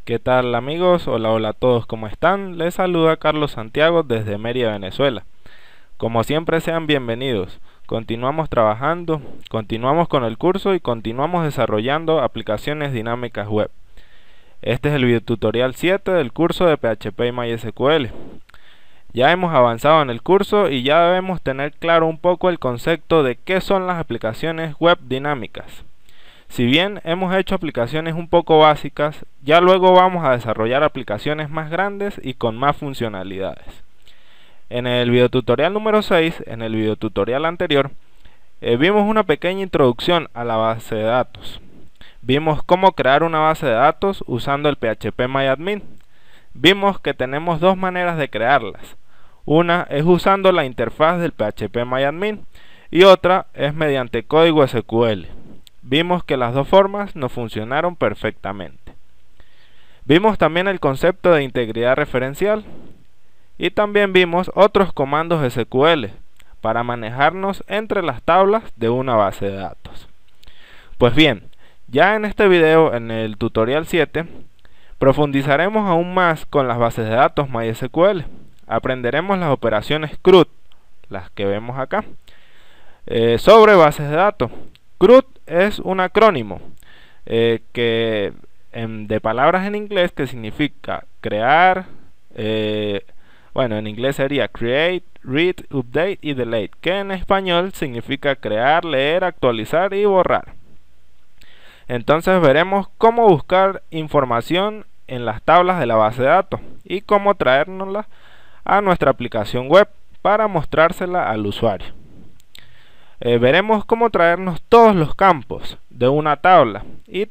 ¿Qué tal amigos? Hola, hola a todos, ¿cómo están? Les saluda Carlos Santiago desde Mérida, Venezuela. Como siempre, sean bienvenidos. Continuamos trabajando, continuamos con el curso y continuamos desarrollando aplicaciones dinámicas web. Este es el videotutorial 7 del curso de PHP y MySQL. Ya hemos avanzado en el curso y ya debemos tener claro un poco el concepto de qué son las aplicaciones web dinámicas. Si bien hemos hecho aplicaciones un poco básicas, ya luego vamos a desarrollar aplicaciones más grandes y con más funcionalidades. En el videotutorial número 6, en el videotutorial anterior, vimos una pequeña introducción a la base de datos. Vimos cómo crear una base de datos usando el PHPMyAdmin. Vimos que tenemos dos maneras de crearlas. Una es usando la interfaz del PHPMyAdmin y otra es mediante código SQL. Vimos que las dos formas no funcionaron perfectamente. Vimos también el concepto de integridad referencial y también vimos otros comandos SQL para manejarnos entre las tablas de una base de datos. Pues bien, ya en este video, en el tutorial 7, profundizaremos aún más con las bases de datos MySQL. Aprenderemos las operaciones CRUD, las que vemos acá, sobre bases de datos. CRUD es un acrónimo de palabras en inglés que significa crear, bueno, en inglés sería create, read, update y delete, que en español significa crear, leer, actualizar y borrar. Entonces veremos cómo buscar información en las tablas de la base de datos y cómo traérnosla a nuestra aplicación web para mostrársela al usuario. Veremos cómo traernos todos los campos de una tabla y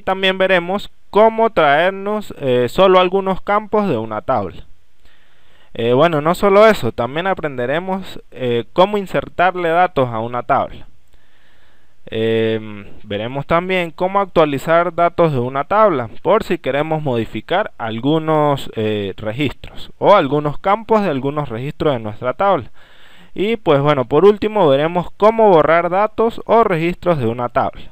también veremos cómo traernos solo algunos campos de una tabla. Bueno, no solo eso, también aprenderemos cómo insertarle datos a una tabla. Veremos también cómo actualizar datos de una tabla por si queremos modificar algunos registros o algunos campos de algunos registros de nuestra tabla. Y pues bueno, por último veremos cómo borrar datos o registros de una tabla.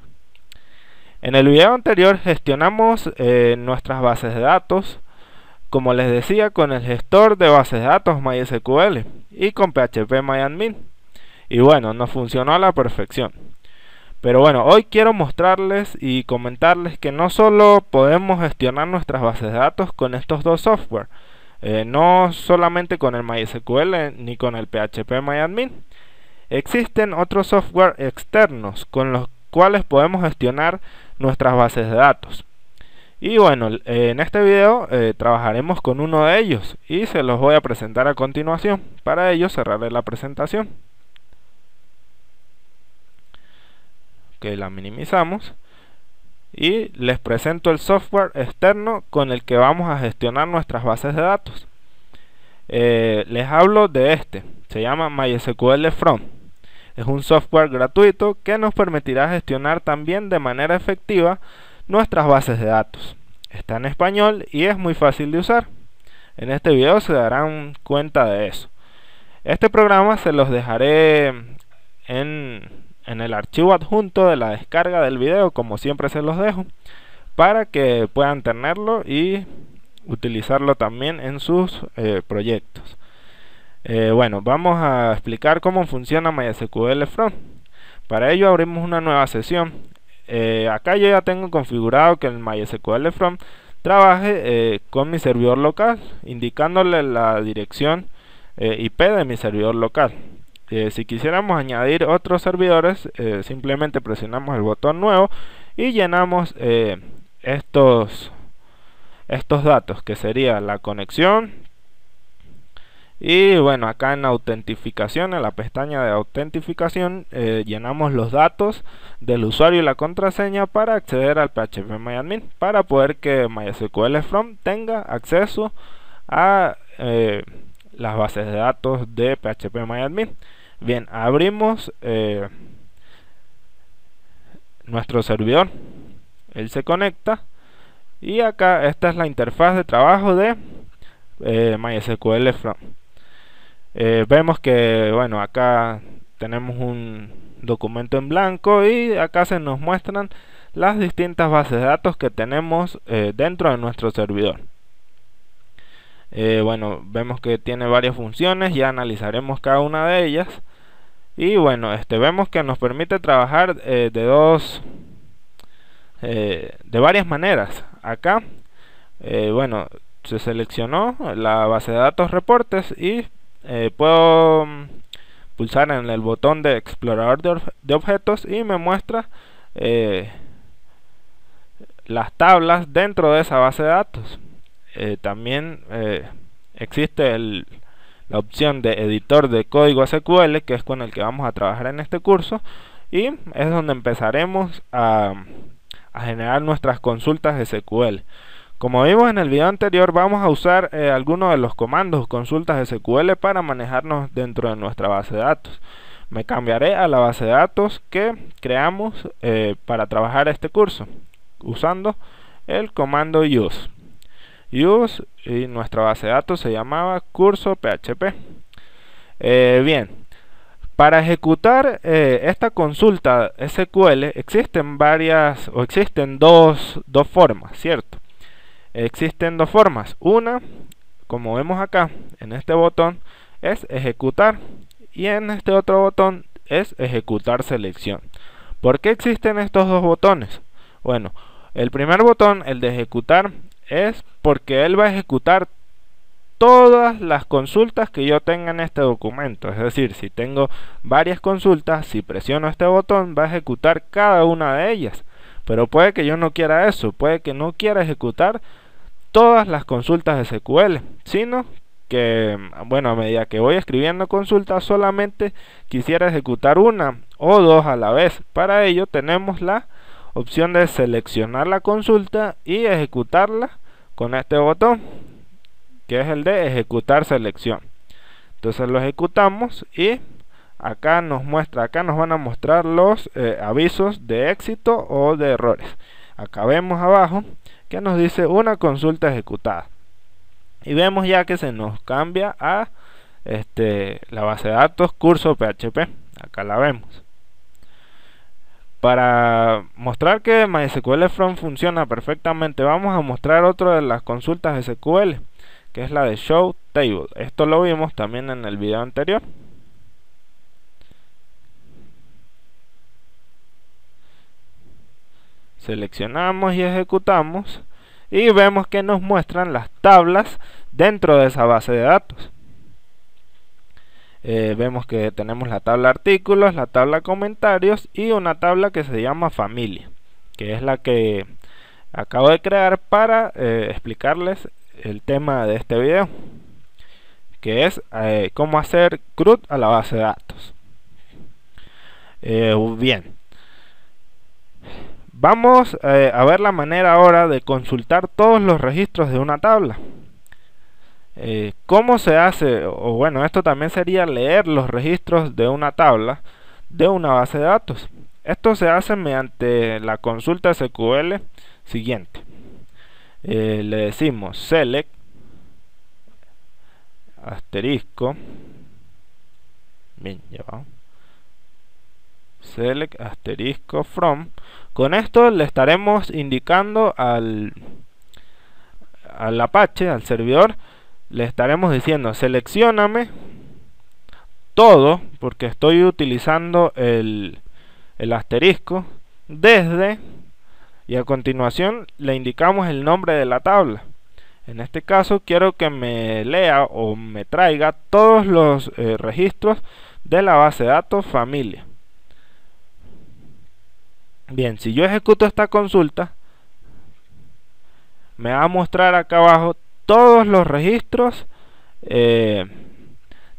En el video anterior gestionamos nuestras bases de datos, como les decía, con el gestor de bases de datos MySQL y con PHPMyAdmin. Y bueno, nos funcionó a la perfección. Pero bueno, hoy quiero mostrarles y comentarles que no solo podemos gestionar nuestras bases de datos con estos dos software, no solamente con el MySQL ni con el PHPMyAdmin. Existen otros software externos con los cuales podemos gestionar nuestras bases de datos. Y bueno, en este video trabajaremos con uno de ellos y se los voy a presentar a continuación. Para ello cerraré la presentación. Que la minimizamos y les presento el software externo con el que vamos a gestionar nuestras bases de datos. Les hablo de este, se llama MySQL From. Es un software gratuito que nos permitirá gestionar también de manera efectiva nuestras bases de datos. Está en español y es muy fácil de usar. En este video se darán cuenta de eso. Este programa se los dejaré en el archivo adjunto de la descarga del video, como siempre se los dejo, para que puedan tenerlo y utilizarlo también en sus proyectos. Bueno, vamos a explicar cómo funciona MySQL From. Para ello abrimos una nueva sesión. Acá yo ya tengo configurado que el MySQL From trabaje con mi servidor local, indicándole la dirección IP de mi servidor local. Si quisiéramos añadir otros servidores, simplemente presionamos el botón nuevo y llenamos estos datos, que sería la conexión. Y bueno, acá en autentificación, en la pestaña de autentificación, llenamos los datos del usuario y la contraseña para acceder al PHPMyAdmin, para poder que MySQL From tenga acceso a las bases de datos de PHPMyAdmin. Bien, abrimos nuestro servidor, él se conecta y acá esta es la interfaz de trabajo de MySQL From. Vemos que bueno, acá tenemos un documento en blanco y acá se nos muestran las distintas bases de datos que tenemos dentro de nuestro servidor. Bueno, vemos que tiene varias funciones, ya analizaremos cada una de ellas. Y bueno, vemos que nos permite trabajar de varias maneras. Acá, bueno, se seleccionó la base de datos reportes y puedo pulsar en el botón de explorador de objetos y me muestra las tablas dentro de esa base de datos. También existe la opción de editor de código SQL, que es con el que vamos a trabajar en este curso, y es donde empezaremos a generar nuestras consultas SQL. Como vimos en el video anterior, vamos a usar algunos de los comandos consultas SQL para manejarnos dentro de nuestra base de datos. Me cambiaré a la base de datos que creamos para trabajar este curso, usando el comando use. Y nuestra base de datos se llamaba curso PHP. Bien, para ejecutar esta consulta SQL existen dos formas, ¿cierto? Existen dos formas. Una, como vemos acá en este botón, es ejecutar, y en este otro botón es ejecutar selección. ¿Por qué existen estos dos botones? Bueno, el primer botón, el de ejecutar, es porque él va a ejecutar todas las consultas que yo tenga en este documento. Es decir, si tengo varias consultas, si presiono este botón va a ejecutar cada una de ellas. Pero puede que yo no quiera eso, puede que no quiera ejecutar todas las consultas de SQL, sino que, bueno, a medida que voy escribiendo consultas, solamente quisiera ejecutar una o dos a la vez. Para ello tenemos la opción de seleccionar la consulta y ejecutarla con este botón, que es el de ejecutar selección. Entonces lo ejecutamos y acá nos van a mostrar los avisos de éxito o de errores. Acá vemos abajo que nos dice una consulta ejecutada, y vemos ya que se nos cambia a la base de datos curso PHP. Acá la vemos. Para mostrar que MySQL From funciona perfectamente, vamos a mostrar otra de las consultas SQL, que es la de Show Table. Esto lo vimos también en el video anterior. Seleccionamos y ejecutamos y vemos que nos muestran las tablas dentro de esa base de datos. Vemos que tenemos la tabla artículos, la tabla comentarios y una tabla que se llama familia, que es la que acabo de crear para explicarles el tema de este video, que es cómo hacer CRUD a la base de datos. Bien, vamos a ver la manera ahora de consultar todos los registros de una tabla. ¿Cómo se hace? O bueno, esto también sería leer los registros de una tabla de una base de datos. Esto se hace mediante la consulta SQL siguiente. Le decimos select asterisco, bien, ya va, select asterisco from. Con esto le estaremos indicando al Apache, al servidor, le estaremos diciendo seleccióname todo, porque estoy utilizando el asterisco desde, y a continuación le indicamos el nombre de la tabla. En este caso quiero que me lea o me traiga todos los registros de la base de datos familia. Bien, si yo ejecuto esta consulta, me va a mostrar acá abajo todos los registros de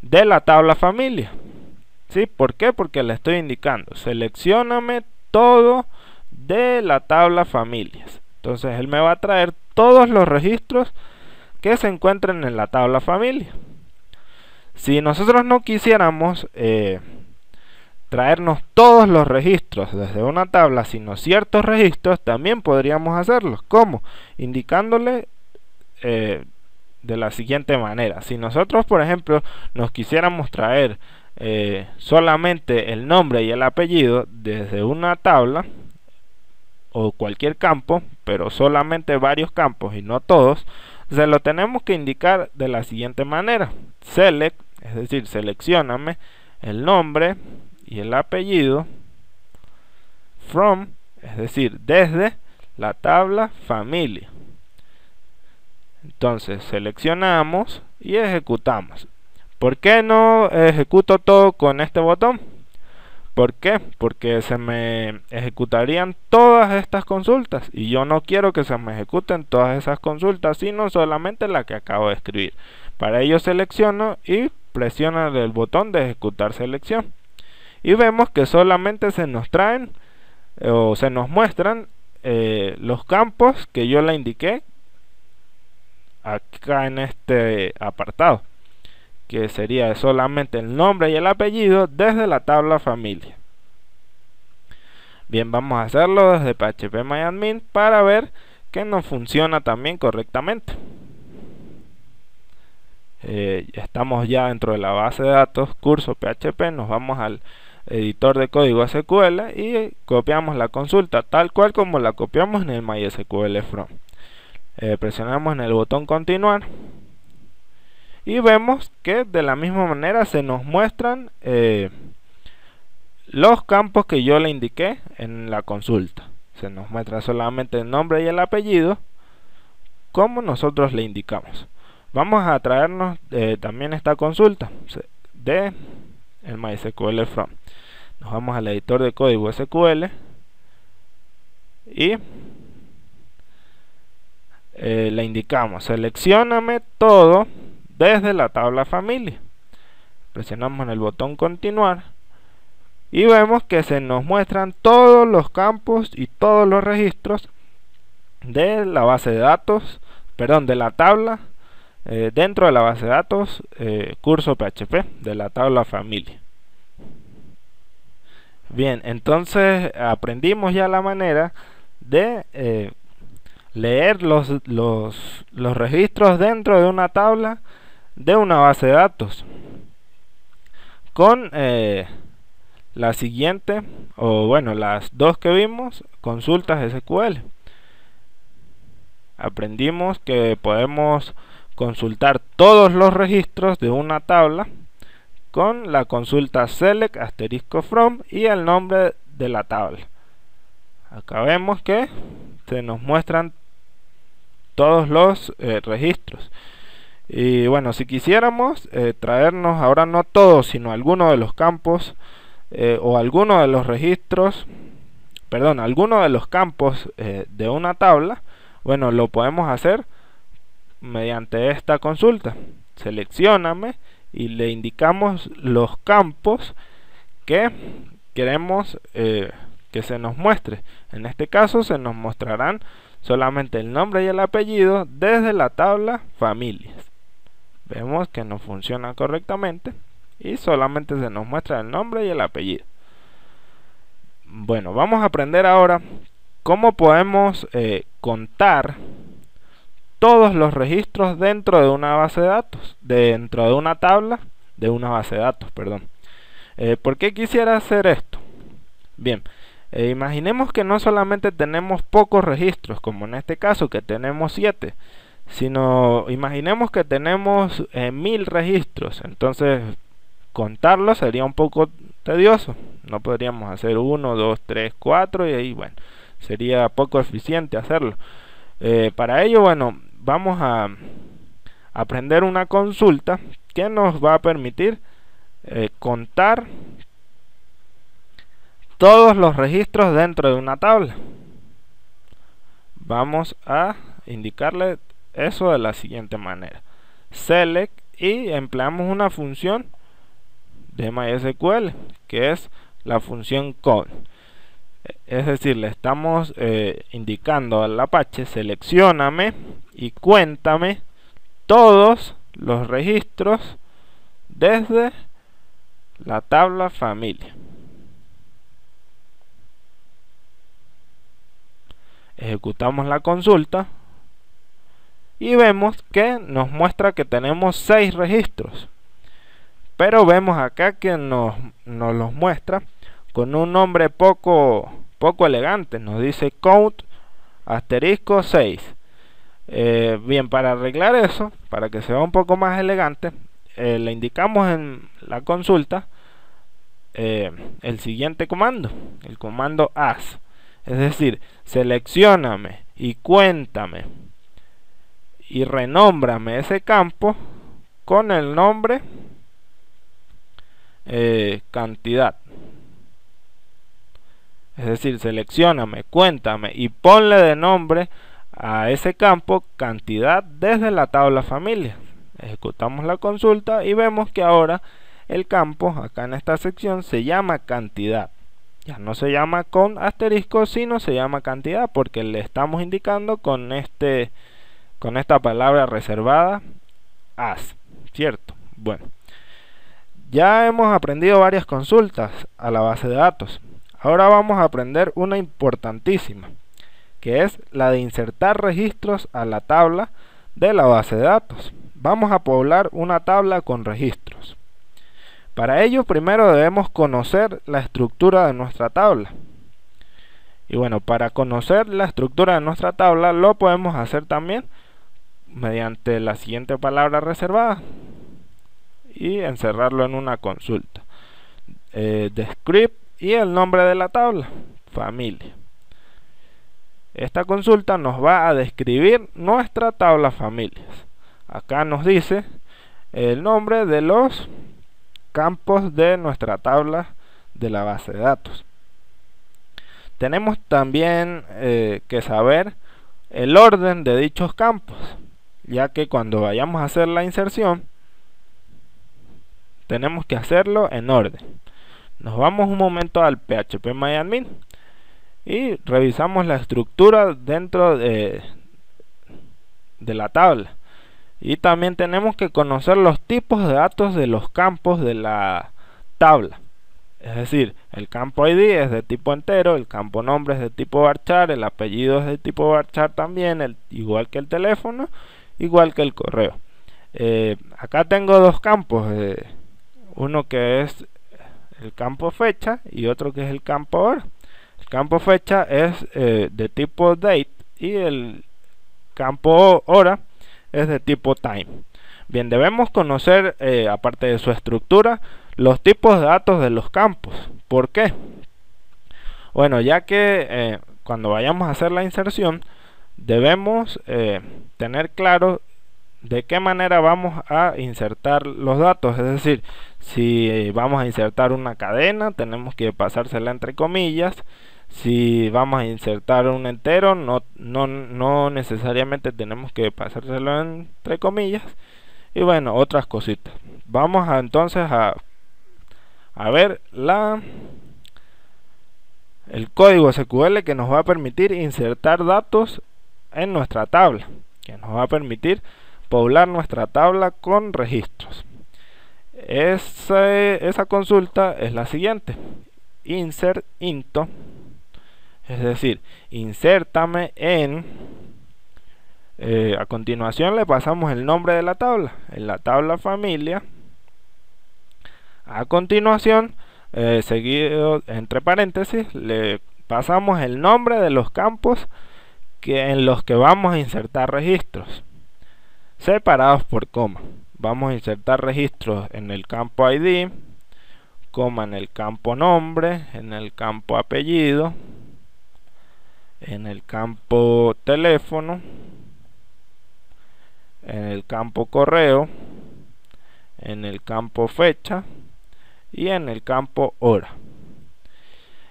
la tabla familia. ¿Sí? ¿Por qué? Porque le estoy indicando seleccióname todo de la tabla familias. Entonces él me va a traer todos los registros que se encuentren en la tabla familia. Si nosotros no quisiéramos traernos todos los registros desde una tabla, sino ciertos registros, también podríamos hacerlos. ¿Cómo? Indicándole de la siguiente manera. Si nosotros, por ejemplo, nos quisiéramos traer solamente el nombre y el apellido desde una tabla, o cualquier campo, pero solamente varios campos y no todos, se lo tenemos que indicar de la siguiente manera: select, es decir, seleccióname el nombre y el apellido, from, es decir, desde la tabla familia. Entonces seleccionamos y ejecutamos. ¿Por qué no ejecuto todo con este botón? ¿Por qué? Porque se me ejecutarían todas estas consultas y yo no quiero que se me ejecuten todas esas consultas, sino solamente la que acabo de escribir. Para ello selecciono y presiono el botón de ejecutar selección y vemos que solamente se nos traen o se nos muestran los campos que yo le indiqué acá en este apartado, que sería solamente el nombre y el apellido desde la tabla familia. Bien, vamos a hacerlo desde phpMyAdmin para ver que nos funciona también correctamente. Estamos ya dentro de la base de datos curso PHP, nos vamos al editor de código SQL y copiamos la consulta tal cual como la copiamos en el MySQL from. Presionamos en el botón continuar y vemos que de la misma manera se nos muestran los campos que yo le indiqué en la consulta. Se nos muestra solamente el nombre y el apellido como nosotros le indicamos. Vamos a traernos también esta consulta de el MySQL from. Nos vamos al editor de código SQL y le indicamos seleccióname todo desde la tabla familia. Presionamos en el botón continuar y vemos que se nos muestran todos los campos y todos los registros de la base de datos, perdón, de la tabla dentro de la base de datos curso PHP de la tabla familia. Bien, entonces aprendimos ya la manera de leer los registros dentro de una tabla de una base de datos con la siguiente, o bueno, las dos que vimos, consultas SQL. Aprendimos que podemos consultar todos los registros de una tabla con la consulta select asterisco from y el nombre de la tabla. Acá vemos que se nos muestran todos los registros. Y bueno, si quisiéramos traernos ahora no todos, sino alguno de los campos o alguno de los registros, perdón, alguno de los campos de una tabla, bueno, lo podemos hacer mediante esta consulta. Seleccióname y le indicamos los campos que queremos que se nos muestre. En este caso se nos mostrarán solamente el nombre y el apellido desde la tabla familias. Vemos que no funciona correctamente y solamente se nos muestra el nombre y el apellido. Bueno, vamos a aprender ahora cómo podemos contar todos los registros dentro de una base de datos, dentro de una tabla de una base de datos, perdón. ¿Por qué quisiera hacer esto? Bien, imaginemos que no solamente tenemos pocos registros, como en este caso que tenemos 7, sino imaginemos que tenemos 1000 registros. Entonces contarlos sería un poco tedioso, no podríamos hacer 1, 2, 3, 4 y ahí bueno, sería poco eficiente hacerlo. Para ello, bueno, vamos a aprender una consulta que nos va a permitir contar todos los registros dentro de una tabla. Vamos a indicarle eso de la siguiente manera: select, y empleamos una función de MySQL que es la función call. Es decir, le estamos indicando al Apache: seleccióname y cuéntame todos los registros desde la tabla familia. Ejecutamos la consulta y vemos que nos muestra que tenemos 6 registros, pero vemos acá que nos los muestra con un nombre poco poco elegante, nos dice count asterisco 6. Bien, para arreglar eso, para que sea un poco más elegante, le indicamos en la consulta el siguiente comando, el comando as, es decir, seleccióname y cuéntame y renómbrame ese campo con el nombre cantidad. Es decir, seleccióname, cuéntame y ponle de nombre a ese campo cantidad desde la tabla familia. Ejecutamos la consulta y vemos que ahora el campo acá en esta sección se llama cantidad. Ya no se llama con asterisco, sino se llama cantidad porque le estamos indicando con esta palabra reservada as, ¿cierto? Bueno, ya hemos aprendido varias consultas a la base de datos. Ahora vamos a aprender una importantísima, que es la de insertar registros a la tabla de la base de datos. Vamos a poblar una tabla con registros. Para ello, primero debemos conocer la estructura de nuestra tabla. Y bueno, para conocer la estructura de nuestra tabla lo podemos hacer también mediante la siguiente palabra reservada y encerrarlo en una consulta. Descript y el nombre de la tabla, familia. Esta consulta nos va a describir nuestra tabla familias. Acá nos dice el nombre de los campos de nuestra tabla de la base de datos. Tenemos también que saber el orden de dichos campos, ya que cuando vayamos a hacer la inserción tenemos que hacerlo en orden. Nos vamos un momento al phpMyAdmin y revisamos la estructura dentro de la tabla. Y también tenemos que conocer los tipos de datos de los campos de la tabla. Es decir, el campo ID es de tipo entero, el campo nombre es de tipo varchar, el apellido es de tipo varchar también, igual que el teléfono, igual que el correo. Acá tengo dos campos, uno que es el campo fecha y otro que es el campo hora. El campo fecha es de tipo date y el campo hora es de tipo time. Bien, debemos conocer, aparte de su estructura, los tipos de datos de los campos. ¿Por qué? Bueno, ya que cuando vayamos a hacer la inserción debemos tener claro de qué manera vamos a insertar los datos. Es decir, si vamos a insertar una cadena, tenemos que pasársela entre comillas. Si vamos a insertar un entero, no necesariamente tenemos que pasárselo entre comillas. Y bueno, otras cositas. Vamos entonces a ver el código SQL que nos va a permitir insertar datos en nuestra tabla, que nos va a permitir poblar nuestra tabla con registros. Esa consulta es la siguiente: insert into, es decir, insértame en. A continuación le pasamos el nombre de la tabla, en la tabla familia. A continuación, seguido entre paréntesis, le pasamos el nombre de los campos en los que vamos a insertar registros, separados por coma. Vamos a insertar registros en el campo ID, coma en el campo nombre, en el campo apellido, en el campo teléfono, en el campo correo, en el campo fecha y en el campo hora.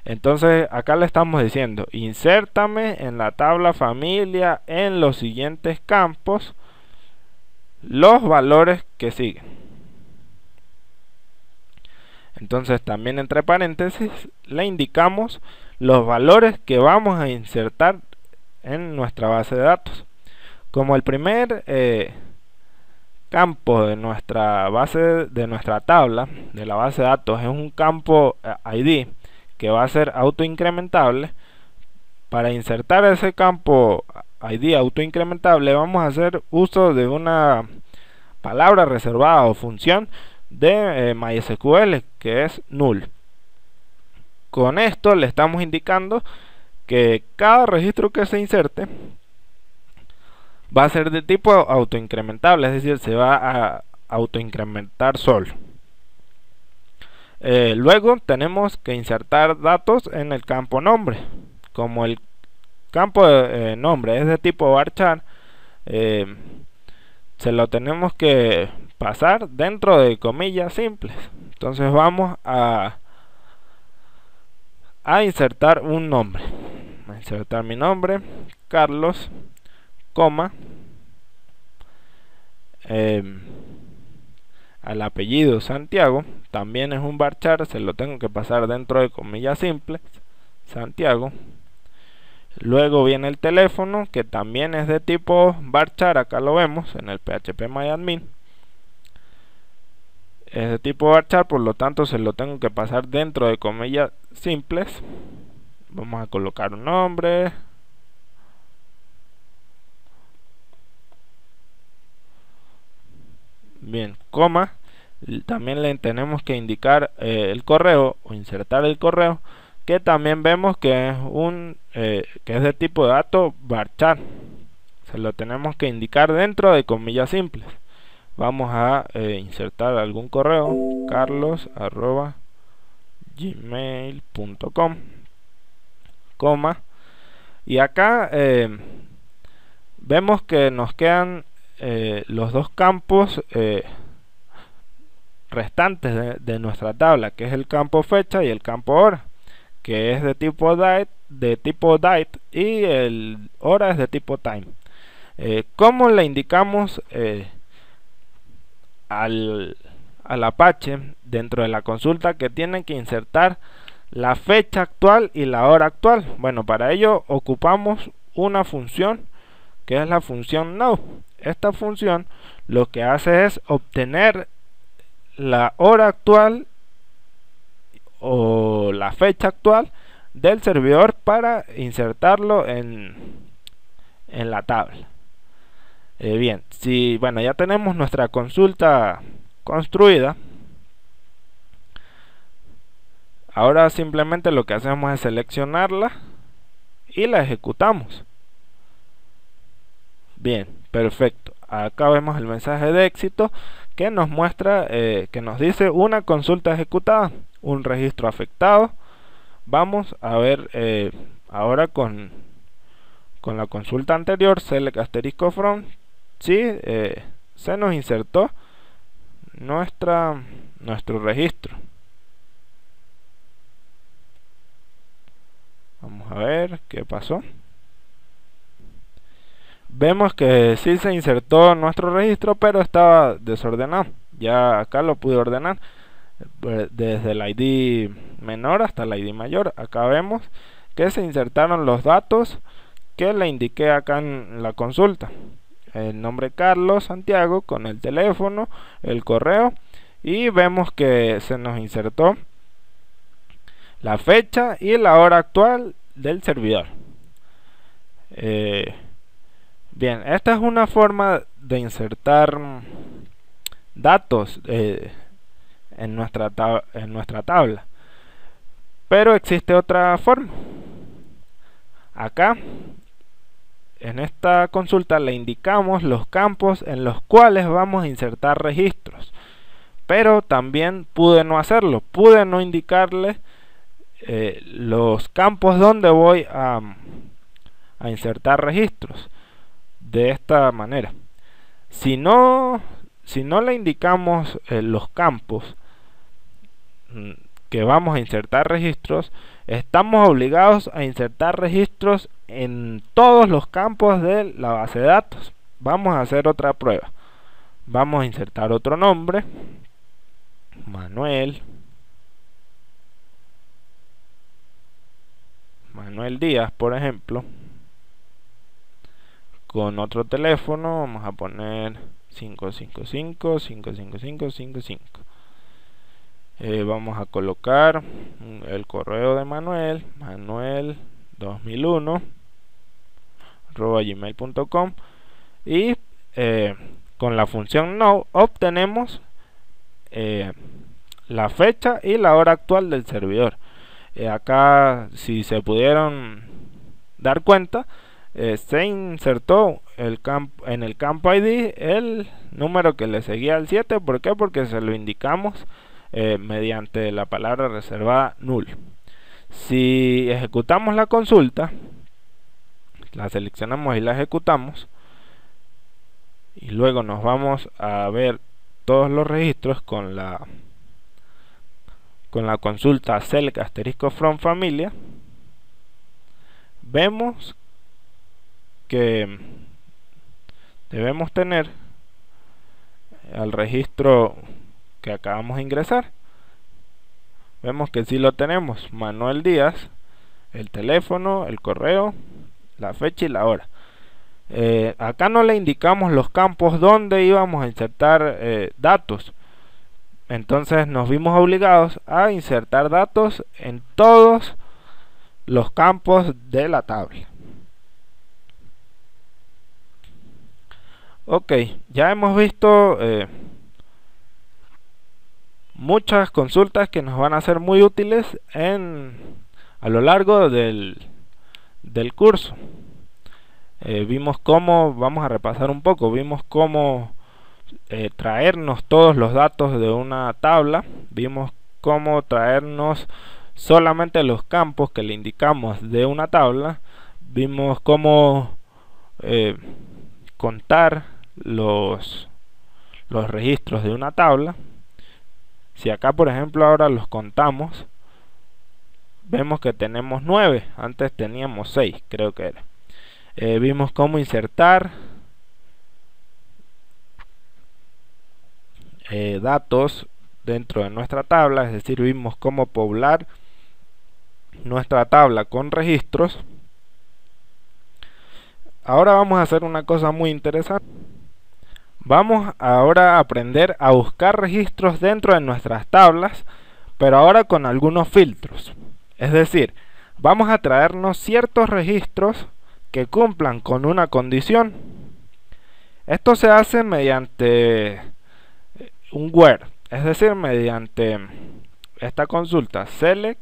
Entonces acá le estamos diciendo: insértame en la tabla familia en los siguientes campos los valores que siguen. Entonces también entre paréntesis le indicamos los valores que vamos a insertar en nuestra base de datos. Como el primer campo de nuestra tabla de la base de datos es un campo ID que va a ser autoincrementable, para insertar ese campo ID autoincrementable vamos a hacer uso de una palabra reservada o función de MySQL que es null. con esto le estamos indicando que cada registro que se inserte va a ser de tipo autoincrementable, es decir, se va a autoincrementar solo. Luego tenemos que insertar datos en el campo nombre. Como el campo de nombre es de tipo varchar, se lo tenemos que pasar dentro de comillas simples. Entonces vamos a insertar un nombre. A insertar mi nombre, Carlos, coma, al apellido Santiago, también es un varchar, se lo tengo que pasar dentro de comillas simples, Santiago. Luego viene el teléfono, que también es de tipo varchar, acá lo vemos en el phpMyAdmin. Es de tipo varchar, por lo tanto se lo tengo que pasar dentro de comillas simples. Vamos a colocar un nombre. Bien, coma. También le tenemos que indicar el correo o insertar el correo, que también vemos que es que es de tipo de dato varchar. Se lo tenemos que indicar dentro de comillas simples. Vamos a insertar algún correo, carlos@gmail.com, coma, y acá vemos que nos quedan los dos campos restantes de nuestra tabla, que es el campo fecha y el campo hora, que es de tipo date y el hora es de tipo time. ¿Cómo le indicamos al Apache dentro de la consulta que tiene que insertar la fecha actual y la hora actual? Bueno, para ello ocupamos una función que es la función now. Esta función lo que hace es obtener la hora actual o la fecha actual del servidor para insertarlo en la tabla. Bien, bueno, ya tenemos nuestra consulta construida. Ahora simplemente lo que hacemos es seleccionarla y la ejecutamos. Bien, perfecto. Acá vemos el mensaje de éxito que nos muestra, que nos dice una consulta ejecutada, un registro afectado. Vamos a ver ahora con la consulta anterior, select asterisco from, sí, se nos insertó nuestro registro. Vamos a ver qué pasó. Vemos que sí se insertó nuestro registro, pero estaba desordenado. Ya acá lo pude ordenar desde el ID menor hasta el ID mayor. Acá vemos que se insertaron los datos que le indiqué acá en la consulta: el nombre Carlos Santiago con el teléfono, el correo, y vemos que se nos insertó la fecha y la hora actual del servidor. Bien, esta es una forma de insertar datos en nuestra tabla, pero existe otra forma. Acá en esta consulta le indicamos los campos en los cuales vamos a insertar registros, pero también pude no hacerlo, pude no indicarle los campos donde voy a insertar registros. De esta manera, si no le indicamos los campos que vamos a insertar registros, estamos obligados a insertar registros en todos los campos de la base de datos. Vamos a hacer otra prueba. Vamos a insertar otro nombre, Manuel Díaz, por ejemplo. Con otro teléfono vamos a poner 555-555-55. Vamos a colocar el correo de Manuel 2001 @gmail.com, y con la función now obtenemos la fecha y la hora actual del servidor. Acá, si se pudieron dar cuenta, se insertó en el campo ID el número que le seguía al 7. ¿Por qué? Porque se lo indicamos mediante la palabra reservada null. Si ejecutamos la consulta, la seleccionamos y la ejecutamos, y luego nos vamos a ver todos los registros con la consulta select asterisco from familia, vemos que debemos tener al registro que acabamos de ingresar. Vemos que sí lo tenemos: Manuel Díaz, el teléfono, el correo, la fecha y la hora. Acá no le indicamos los campos donde íbamos a insertar datos, entonces nos vimos obligados a insertar datos en todos los campos de la tabla. Ok, ya hemos visto muchas consultas que nos van a ser muy útiles a lo largo del curso. Vimos cómo, vamos a repasar un poco, vimos cómo traernos todos los datos de una tabla, vimos cómo traernos solamente los campos que le indicamos de una tabla, vimos cómo contar los registros de una tabla. Si acá, por ejemplo, ahora los contamos, vemos que tenemos 9, antes teníamos 6, creo que era. Vimos cómo insertar datos dentro de nuestra tabla, es decir, vimos cómo poblar nuestra tabla con registros. Ahora vamos a hacer una cosa muy interesante. Vamos ahora a aprender a buscar registros dentro de nuestras tablas, pero ahora con algunos filtros. Es decir, vamos a traernos ciertos registros que cumplan con una condición. Esto se hace mediante un where, es decir, mediante esta consulta select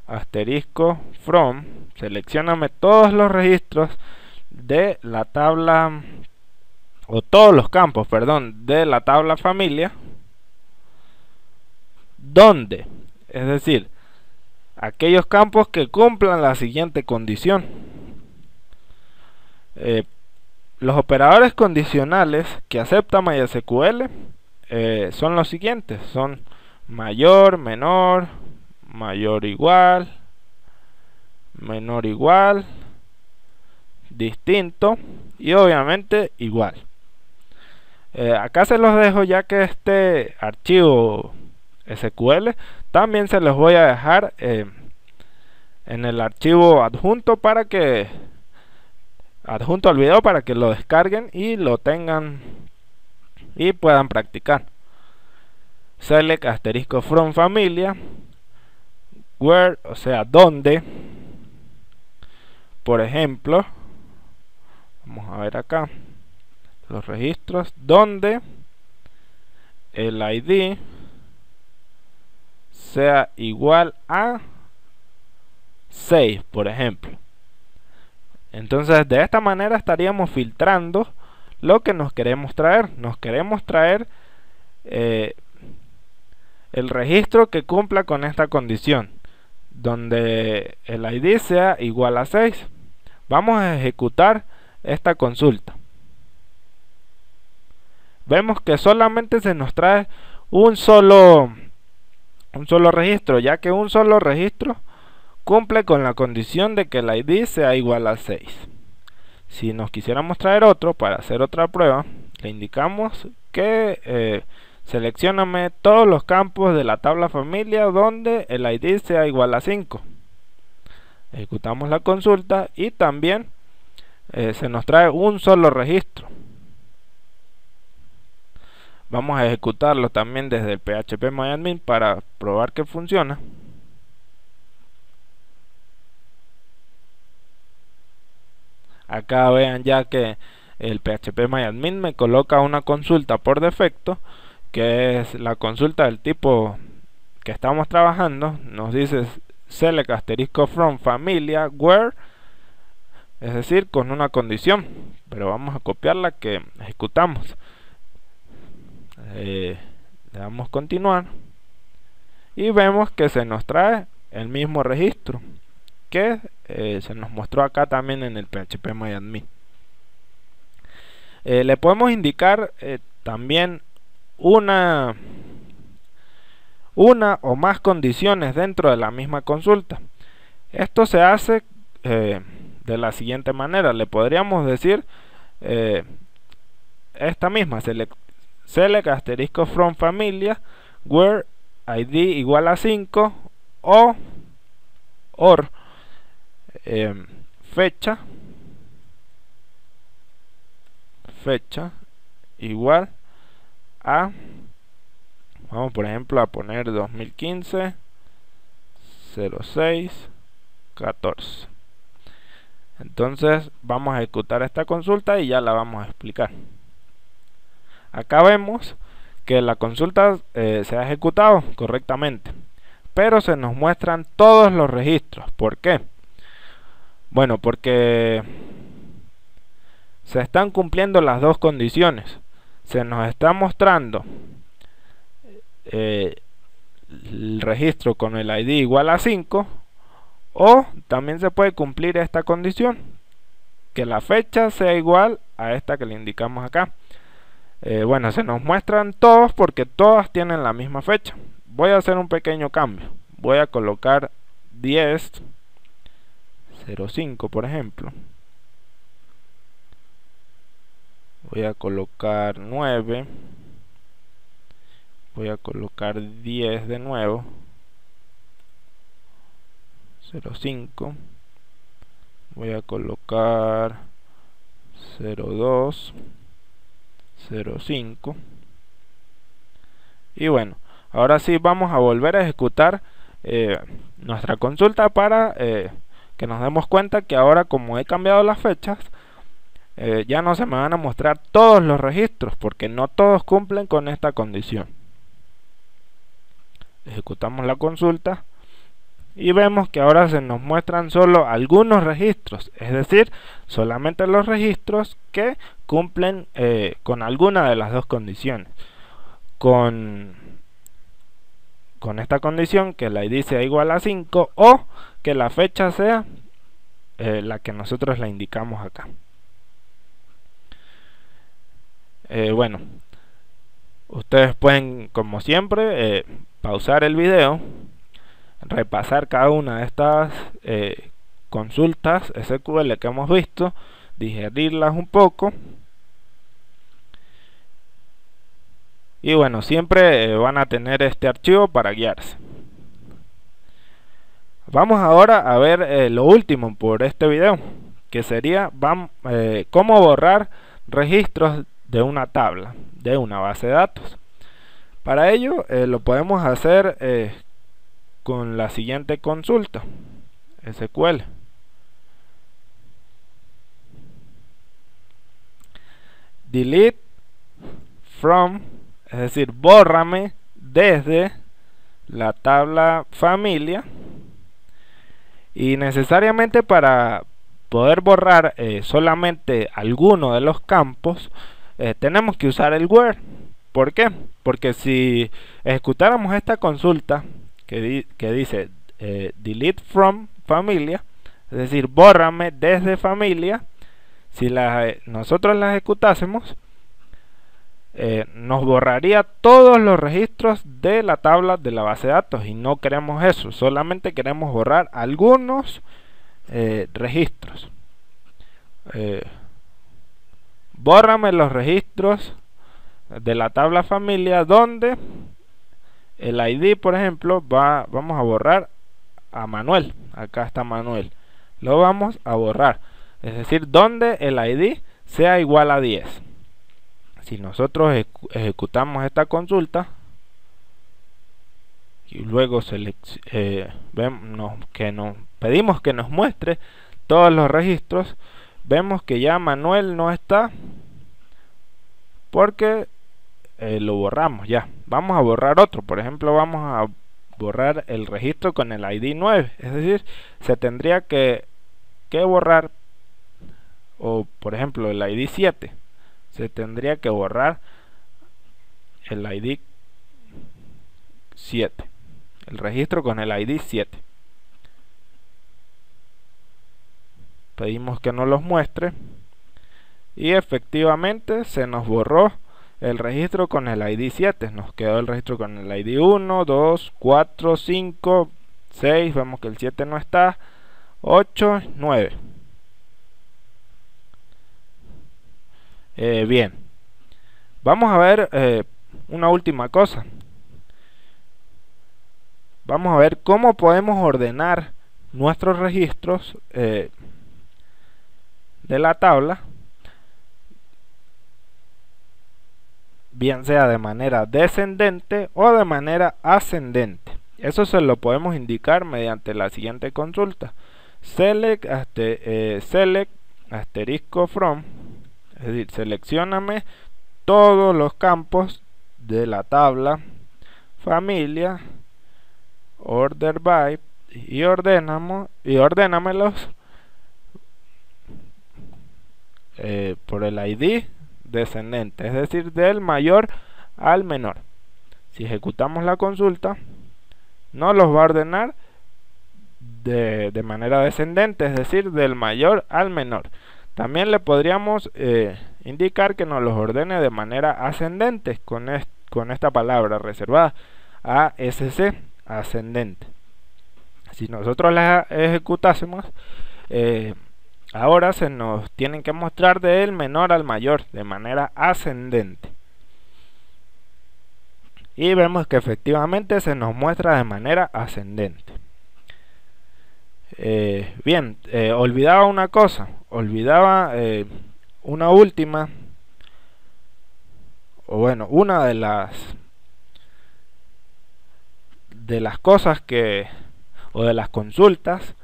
asterisco from, seleccioname todos los registros de la tabla, o todos los campos, perdón, de la tabla familia, donde, es decir, aquellos campos que cumplan la siguiente condición. Los operadores condicionales que acepta MySQL son los siguientes: son mayor, menor, mayor igual, menor igual, distinto y obviamente igual. Acá se los dejo, ya que este archivo SQL también se los voy a dejar en el archivo adjunto al video, para que lo descarguen y lo tengan y puedan practicar. Select asterisco from familia, where, o sea, donde, por ejemplo, vamos a ver acá los registros, donde el ID sea igual a 6, por ejemplo. Entonces, de esta manera estaríamos filtrando lo que nos queremos traer. Nos queremos traer el registro que cumpla con esta condición, donde el ID sea igual a 6. Vamos a ejecutar esta consulta. Vemos que solamente se nos trae un solo registro, ya que un solo registro cumple con la condición de que el ID sea igual a 6. Si nos quisiéramos traer otro para hacer otra prueba, le indicamos que seleccioname todos los campos de la tabla familia donde el ID sea igual a 5. Ejecutamos la consulta y también se nos trae un solo registro. Vamos a ejecutarlo también desde el phpMyAdmin para probar que funciona. Acá vean ya que el phpMyAdmin me coloca una consulta por defecto, que es la consulta del tipo que estamos trabajando. Nos dice select asterisco from familia where, es decir, con una condición, pero vamos a copiar la que ejecutamos. Le damos continuar y vemos que se nos trae el mismo registro que se nos mostró acá también en el phpMyAdmin. Le podemos indicar también una o más condiciones dentro de la misma consulta. Esto se hace de la siguiente manera. Le podríamos decir esta misma, select asterisco from familia where id igual a 5 o or fecha igual a, vamos por ejemplo a poner 2015 06 14. Entonces vamos a ejecutar esta consulta y ya la vamos a explicar. Acá vemos que la consulta se ha ejecutado correctamente, pero se nos muestran todos los registros. ¿Por qué? Bueno, porque se están cumpliendo las dos condiciones. Se nos está mostrando el registro con el ID igual a 5, o también se puede cumplir esta condición, que la fecha sea igual a esta que le indicamos acá. Bueno, se nos muestran todos porque todas tienen la misma fecha. Voy a hacer un pequeño cambio. Voy a colocar 10.05 por ejemplo. Voy a colocar 9. Voy a colocar 10 de nuevo. 05. Voy a colocar 02. 05. Y bueno, ahora sí vamos a volver a ejecutar nuestra consulta para que nos demos cuenta que ahora, como he cambiado las fechas, ya no se me van a mostrar todos los registros porque no todos cumplen con esta condición. Ejecutamos la consulta y vemos que ahora se nos muestran solo algunos registros, es decir, solamente los registros que cumplen con alguna de las dos condiciones. Con esta condición, que la ID sea igual a 5 o que la fecha sea la que nosotros la indicamos acá. Bueno, ustedes pueden, como siempre, pausar el video, repasar cada una de estas consultas SQL que hemos visto, digerirlas un poco y bueno, siempre van a tener este archivo para guiarse. Vamos ahora a ver lo último por este video, que sería cómo borrar registros de una tabla, de una base de datos. Para ello lo podemos hacer con la siguiente consulta SQL. Delete from, es decir, bórrame desde la tabla familia, y necesariamente para poder borrar solamente alguno de los campos tenemos que usar el where. ¿Por qué? Porque si ejecutáramos esta consulta que dice delete from familia, es decir, bórrame desde familia, si nosotros la ejecutásemos, nos borraría todos los registros de la tabla de la base de datos, y no queremos eso, solamente queremos borrar algunos registros. Bórrame los registros de la tabla familia donde el ID, por ejemplo, vamos a borrar a Manuel. Acá está Manuel, lo vamos a borrar, es decir, donde el ID sea igual a 10. Si nosotros ejecutamos esta consulta y luego pedimos que nos muestre todos los registros, vemos que ya Manuel no está porque lo borramos ya. Vamos a borrar otro, por ejemplo vamos a borrar el registro con el ID 9, es decir, se tendría que borrar, o por ejemplo el ID 7, se tendría que borrar el ID 7, el registro con el ID 7. Pedimos que nos los muestre y efectivamente se nos borró el registro con el ID 7. Nos quedó el registro con el ID 1, 2, 4, 5, 6, vemos que el 7 no está, 8, 9. Bien, vamos a ver una última cosa. Vamos a ver cómo podemos ordenar nuestros registros de la tabla, bien sea de manera descendente o de manera ascendente. Eso se lo podemos indicar mediante la siguiente consulta: select asterisco from, es decir, seleccioname todos los campos de la tabla familia order by y ordénamelos por el ID descendente, es decir, del mayor al menor. Si ejecutamos la consulta, no los va a ordenar de manera descendente, es decir, del mayor al menor. También le podríamos indicar que nos los ordene de manera ascendente con esta palabra reservada, ASC, ascendente. Si nosotros la ejecutásemos, ahora se nos tienen que mostrar del menor al mayor de manera ascendente. Y vemos que efectivamente se nos muestra de manera ascendente. Bien, olvidaba una cosa, una última, o bueno, una de las cosas o de las consultas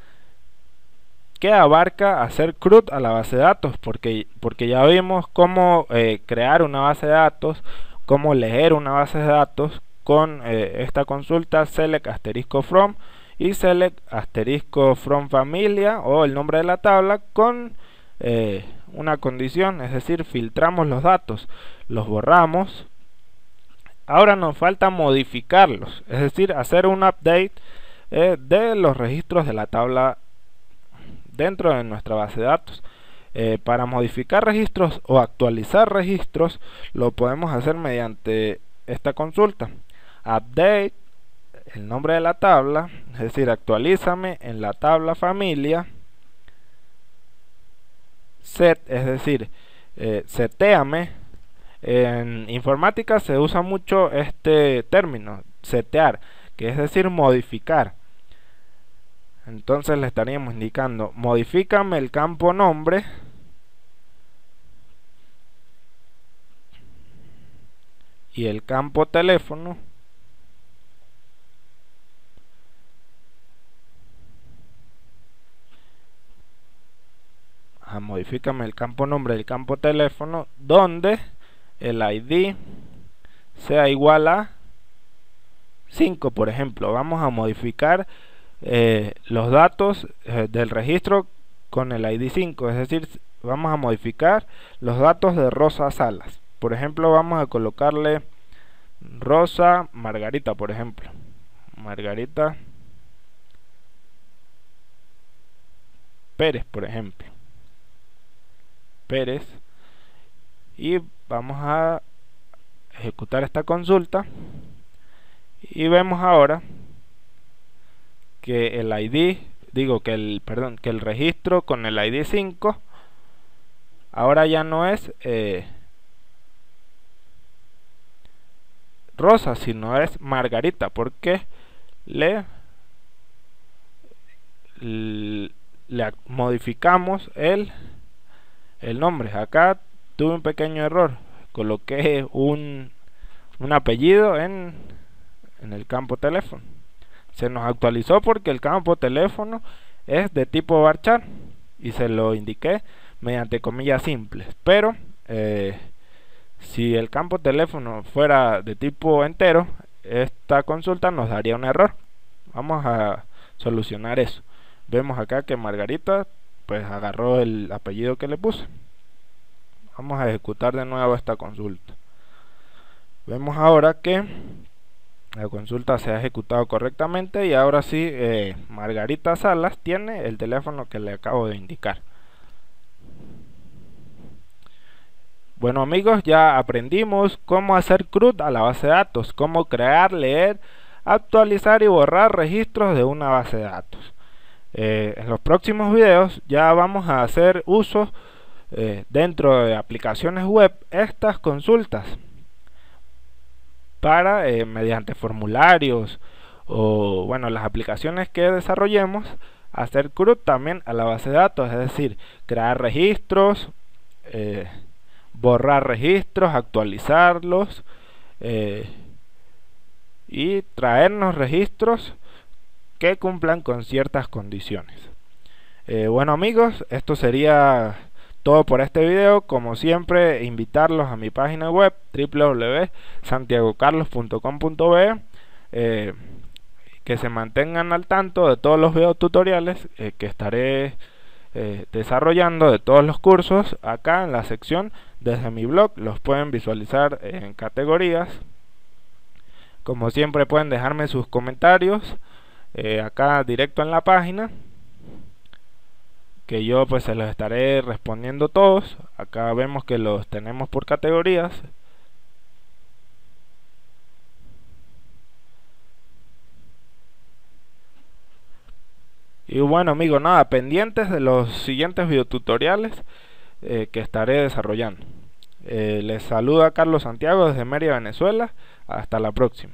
que abarca hacer CRUD a la base de datos, porque ya vimos cómo crear una base de datos, cómo leer una base de datos con esta consulta select asterisco from y select asterisco from familia o el nombre de la tabla con una condición, es decir, filtramos los datos, los borramos. Ahora nos falta modificarlos, es decir, hacer un update de los registros de la tabla dentro de nuestra base de datos. Para modificar registros o actualizar registros lo podemos hacer mediante esta consulta: update, el nombre de la tabla, es decir, actualízame en la tabla familia, set, es decir, setéame. En informática se usa mucho este término, setear, que es decir, modificar. Entonces le estaríamos indicando: modifícame el campo nombre y el campo teléfono modifícame el campo nombre y el campo teléfono donde el ID sea igual a 5, por ejemplo. Vamos a modificar los datos del registro con el ID 5, es decir, vamos a modificar los datos de Rosa Salas. Por ejemplo, vamos a colocarle Rosa Margarita, por ejemplo, Margarita Pérez, por ejemplo, Pérez, y vamos a ejecutar esta consulta y vemos ahora que el ID, que el registro con el ID 5 ahora ya no es Rosa, sino es Margarita, porque le modificamos el nombre. Acá tuve un pequeño error, coloqué un apellido en el campo teléfono. Se nos actualizó porque el campo teléfono es de tipo varchar y se lo indiqué mediante comillas simples, pero si el campo teléfono fuera de tipo entero, esta consulta nos daría un error. Vamos a solucionar eso. Vemos acá que Margarita pues agarró el apellido que le puse. Vamos a ejecutar de nuevo esta consulta. Vemos ahora que la consulta se ha ejecutado correctamente y ahora sí Margarita Salas tiene el teléfono que le acabo de indicar. Bueno amigos, ya aprendimos cómo hacer CRUD a la base de datos, cómo crear, leer, actualizar y borrar registros de una base de datos. En los próximos videos ya vamos a hacer uso dentro de aplicaciones web estas consultas para mediante formularios o bueno las aplicaciones que desarrollemos hacer CRUD también a la base de datos, es decir, crear registros, borrar registros, actualizarlos y traernos registros que cumplan con ciertas condiciones. Bueno amigos, esto sería todo por este video. Como siempre, invitarlos a mi página web www.santiagocarlos.com.be, que se mantengan al tanto de todos los videotutoriales que estaré desarrollando, de todos los cursos acá en la sección desde mi blog. Los pueden visualizar en categorías. Como siempre pueden dejarme sus comentarios acá directo en la página, que yo pues se los estaré respondiendo todos. Acá vemos que los tenemos por categorías. Y bueno amigos, nada, pendientes de los siguientes videotutoriales que estaré desarrollando. Les saluda Carlos Santiago desde Mérida, Venezuela. Hasta la próxima.